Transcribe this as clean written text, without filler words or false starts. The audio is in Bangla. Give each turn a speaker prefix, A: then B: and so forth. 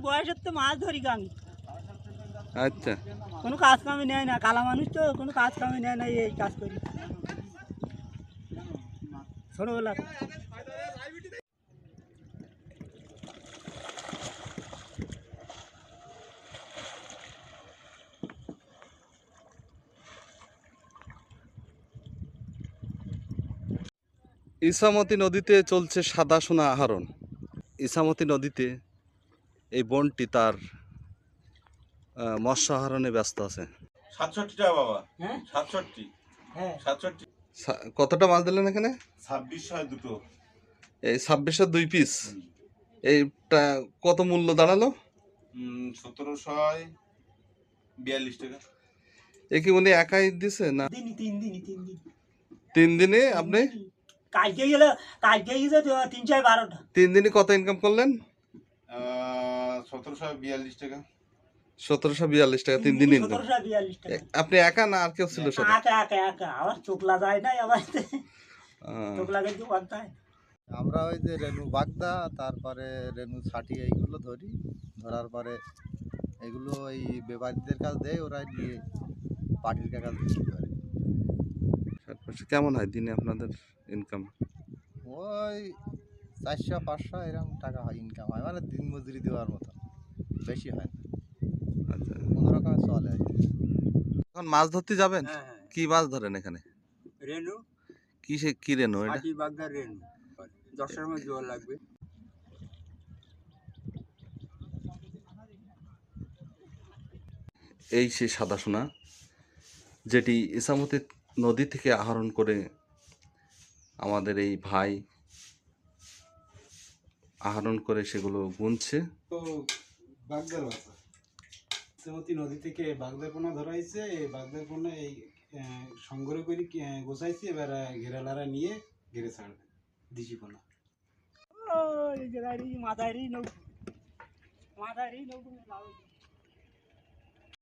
A: বয়সের তো মাছ ধরি আমি।
B: আচ্ছা,
A: কোনো কাজ কামে নেয় না, কালা মানুষ তো কোনো কাজ কামে নেয় না, এই কাজ করি ছোটবেলা।
B: ইছামতি নদীতে চলছে সাদা সোনা আহরণ। ইছামতি নদীতে এই বনটি তার মৎস্য আহরণে ব্যস্ত আছে।
C: ৬৭ টাকা বাবা।
A: হ্যাঁ
C: ৬৭।
A: হ্যাঁ
C: ৬৭।
B: কতটা মাছ দিলেন এখানে?
C: ২৬ হয় দুটো।
B: এই ২৬-এর ২ পিস। এইটা কত মূল্য দাঁড়ালো?
C: ১৭৪২ টাকা।
B: এ কি উনি একাই দিছে না
A: দিনই ৩ দিন
B: 3 দিনে আপনি?
A: কালকে গেলে ৩-৪-১২টা।
B: 3 দিনে কত ইনকাম করলেন?
C: ১৭৪২ টাকা।
B: ১৭৪২ টাকা 3 দিন ইনকাম।
A: ১৭৪২ টাকা।
B: আপনি একা না আর কেউ ছিল সাথে?
A: একা আবার চোখ লাগায় নাই, আবার
B: আহ,
A: চোখ লাগাই দিয়ে বাঁধতে হয়।
D: আমরা ওই যে রেনু বাগদা, তারপরে রেনু ছাটি, এইগুলো ধরি। ধরার পরে এগুলো ওই ব্যাপারীদের কাছে দেয়, ওরা নিয়ে পার্টির কাছে বিক্রি করে।
B: 60-65 কেমন হয় দিনে আপনাদের ইনকাম?
D: ওই ৪০০-৫০০ এরকম টাকা হয়, ইনকাম হয়, মানে দিন মজুরি দেওয়ার মতো, বেশি হয় না,
B: আচ্ছা,
D: কোনো রকমের চলে আর কি।
B: এখন মাছ ধরতে যাবেন?
A: হ্যাঁ
B: কি মাছ ধরেন এখানে?
A: রেনু
B: কি রেনু এটা?
A: ছাটি বাগদার রেনু ১০টার মধ্যে জোয়ার লাগবে।
B: এই সেই সাদা সোনা যেটি ইছামতি নদী থেকে আহরণ করে আমাদের এই ভাই আহরণ করে সেগুলো গুনছে।
E: তো বাগদার বাচ্চা ইছামতি নদী থেকে বাগদার পোনা ধরা হয়েছে। এই বাগদার পোনা এই সংগ্রহ করে গোছাইছে, এবার ঘেরালারা নিয়ে ঘেরে ছাড়বে দিশি পোনা।
A: মাথায় নৌকো